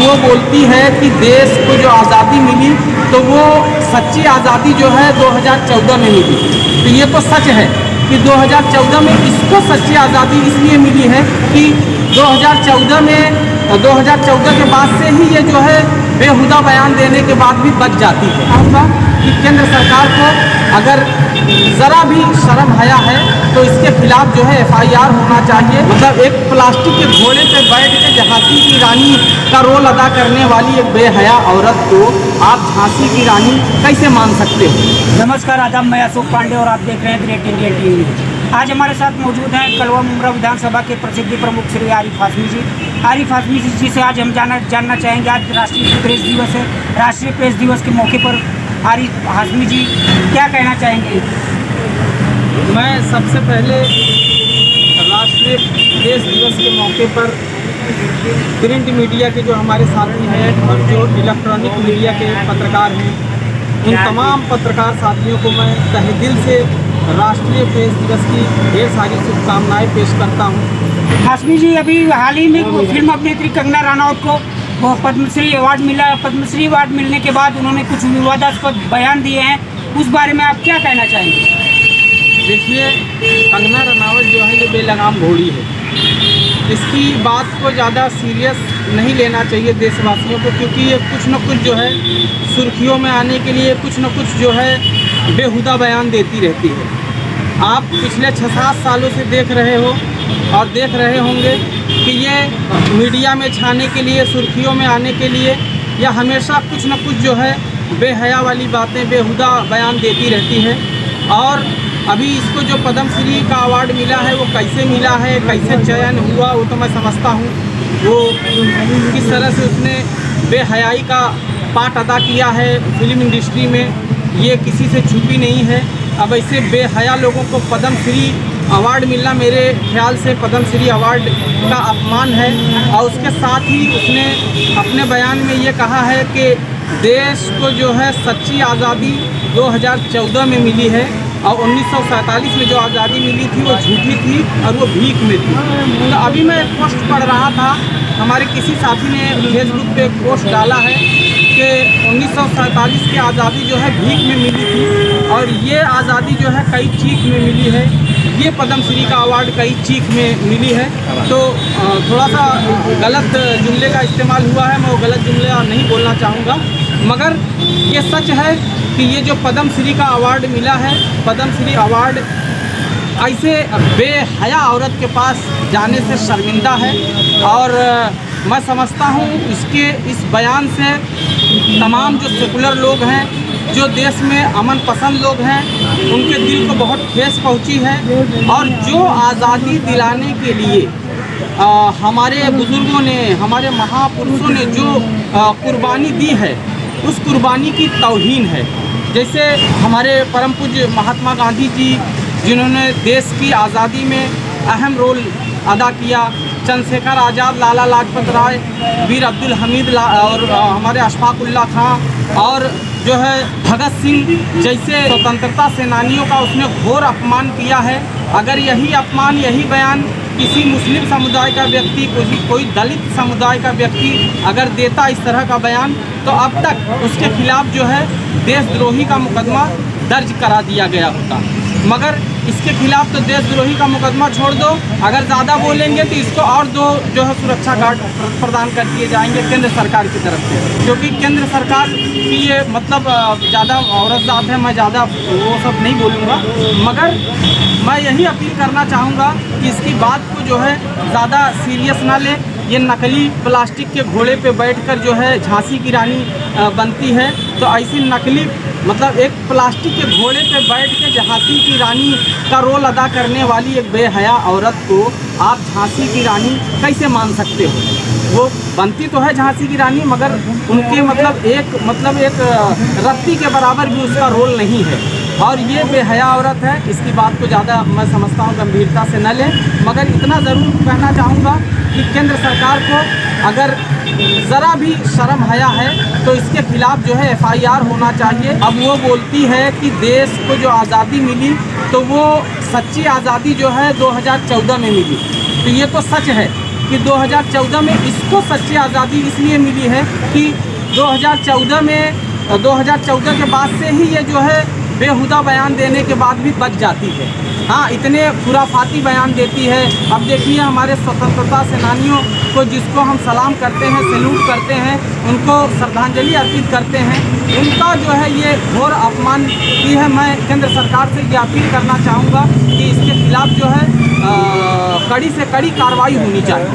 वो बोलती है कि देश को जो आज़ादी मिली तो वो सच्ची आज़ादी जो है 2014 में मिली। तो ये तो सच है कि 2014 में इसको सच्ची आज़ादी इसलिए मिली है कि 2014 के बाद से ही ये जो है बेहुदा बयान देने के बाद भी बच जाती है। कहूँगा कि केंद्र सरकार को अगर ज़रा भी शर्म हया है तो इसके खिलाफ जो है FIR होना चाहिए। मतलब एक प्लास्टिक के घोड़े पे बैठ के झांसी की रानी का रोल अदा करने वाली एक बेहया औरत को आप झांसी की रानी कैसे मान सकते हो? नमस्कार, आदाब, मैं अशोक पांडे और आप देख रहे हैं ग्रेट इंडियन टीवी। आज हमारे साथ मौजूद हैं कलवा मुमरा विधानसभा के प्रसिद्ध प्रमुख श्री आरिफ हाशमी जी। आरिफ हाशमी जी से आज हम जानना चाहेंगे। आज राष्ट्रीय प्रेस दिवस है। राष्ट्रीय प्रेस दिवस के मौके पर आरिफ हाशमी जी क्या कहना चाहेंगे? मैं सबसे पहले राष्ट्रीय प्रेस दिवस के मौके पर प्रिंट मीडिया के जो हमारे साथी हैं और जो इलेक्ट्रॉनिक मीडिया के पत्रकार हैं, उन तमाम पत्रकार साथियों को मैं तहे दिल से राष्ट्रीय प्रेस दिवस की ढेर सारी शुभकामनाएं पेश करता हूं। हाशमी जी, अभी हाल ही में फिल्म अभिनेत्री कंगना रनौत को वो पद्मश्री अवार्ड मिला। पद्मश्री अवार्ड मिलने के बाद उन्होंने कुछ विवादास्पद बयान दिए हैं, उस बारे में आप क्या कहना चाहेंगे? देखिए, कंगना रनावत जो है ये बेलगाम घोड़ी है। इसकी बात को ज़्यादा सीरियस नहीं लेना चाहिए देशवासियों को, क्योंकि ये कुछ न कुछ जो है सुर्खियों में आने के लिए कुछ न कुछ जो है बेहुदा बयान देती रहती है। आप पिछले 6-7 सालों से देख रहे हो और देख रहे होंगे कि ये मीडिया में छाने के लिए, सुर्खियों में आने के लिए या हमेशा कुछ न कुछ जो है बेहया वाली बातें, बेहुदा बयान देती रहती है। और अभी इसको जो पद्मश्री का अवार्ड मिला है वो कैसे मिला है, कैसे चयन हुआ, वो तो मैं समझता हूँ। वो किस तरह से उसने बेहयाई का पार्ट अदा किया है फिल्म इंडस्ट्री में, ये किसी से छुपी नहीं है। अब ऐसे बेहया लोगों को पद्मश्री अवार्ड मिलना मेरे ख्याल से पद्मश्री अवार्ड का अपमान है। और उसके साथ ही उसने अपने बयान में ये कहा है कि देश को जो है सच्ची आज़ादी 2014 में मिली है और 1947 में जो आज़ादी मिली थी वो झूठी थी और वो भीख में थी। तो अभी मैं एक पोस्ट पढ़ रहा था, हमारे किसी साथी ने फेसबुक पे एक पोस्ट डाला है कि 1947 की आज़ादी जो है भीख में मिली थी और ये आज़ादी जो है कई चीख में मिली है। ये पद्मश्री का अवार्ड कई चीख में मिली है। तो थोड़ा सा गलत जुमले का इस्तेमाल हुआ है, मैं वो गलत जुमला नहीं बोलना चाहूँगा, मगर ये सच है कि ये जो पद्मश्री का अवार्ड मिला है, पद्मश्री अवार्ड ऐसे बेहया औरत के पास जाने से शर्मिंदा है। और मैं समझता हूँ इस बयान से तमाम जो सेकुलर लोग हैं, जो देश में अमन पसंद लोग हैं, उनके दिल को बहुत ठेस पहुँची है। और जो आज़ादी दिलाने के लिए हमारे बुज़ुर्गों ने, हमारे महापुरुषों ने जो कुर्बानी दी है, उस कुर्बानी की तौहीन है। जैसे हमारे परम पूज्य महात्मा गांधी जी, जिन्होंने देश की आज़ादी में अहम रोल अदा किया, चंद्रशेखर आज़ाद, लाला लाजपत राय, वीर अब्दुल हमीद और हमारे अशफाक उल्लाह खां और जो है भगत सिंह जैसे स्वतंत्रता सेनानियों का उसने घोर अपमान किया है। अगर यही अपमान, यही बयान किसी मुस्लिम समुदाय का व्यक्ति, कोई दलित समुदाय का व्यक्ति अगर देता इस तरह का बयान, तो अब तक उसके खिलाफ जो है देशद्रोही का मुकदमा दर्ज करा दिया गया होता। मगर इसके खिलाफ तो देशद्रोही का मुकदमा छोड़ दो, अगर ज़्यादा बोलेंगे तो इसको और 2 जो है सुरक्षा गार्ड प्रदान कर दिए जाएंगे केंद्र सरकार की तरफ से, क्योंकि केंद्र सरकार की ये मतलब ज़्यादा औरत ज़ात है। मैं ज़्यादा वो सब नहीं बोलूँगा, मगर मैं यही अपील करना चाहूँगा कि इसकी बात को जो है ज़्यादा सीरियस ना ले। ये नकली प्लास्टिक के घोड़े पे बैठकर जो है झांसी की रानी बनती है, तो ऐसी नकली मतलब एक प्लास्टिक के घोड़े पे बैठ के झांसी की रानी का रोल अदा करने वाली एक बेहया औरत को आप झांसी की रानी कैसे मान सकते हो? वो बनती तो है झांसी की रानी, मगर उनके मतलब एक रत्ती के बराबर भी उसका रोल नहीं है। और ये बेहया औरत है, इसकी बात को ज़्यादा मैं समझता हूँ गंभीरता से न लें। मगर इतना ज़रूर कहना चाहूँगा कि केंद्र सरकार को अगर ज़रा भी शर्म हया है तो इसके खिलाफ जो है FIR होना चाहिए। अब वो बोलती है कि देश को जो आज़ादी मिली तो वो सच्ची आज़ादी जो है 2014 में मिली। तो ये तो सच है कि 2014 में इसको सच्ची आज़ादी इसलिए मिली है कि 2014 के बाद से ही ये जो है बेहुदा बयान देने के बाद भी बच जाती है। हाँ, इतने खुराफाती बयान देती है। अब देखिए हमारे स्वतंत्रता सेनानियों को, जिसको हम सलाम करते हैं, सैल्यूट करते हैं, उनको श्रद्धांजलि अर्पित करते हैं, उनका जो है ये घोर अपमान की है। मैं केंद्र सरकार से ये अपील करना चाहूँगा कि इसके खिलाफ जो है कड़ी से कड़ी कार्रवाई होनी चाहिए।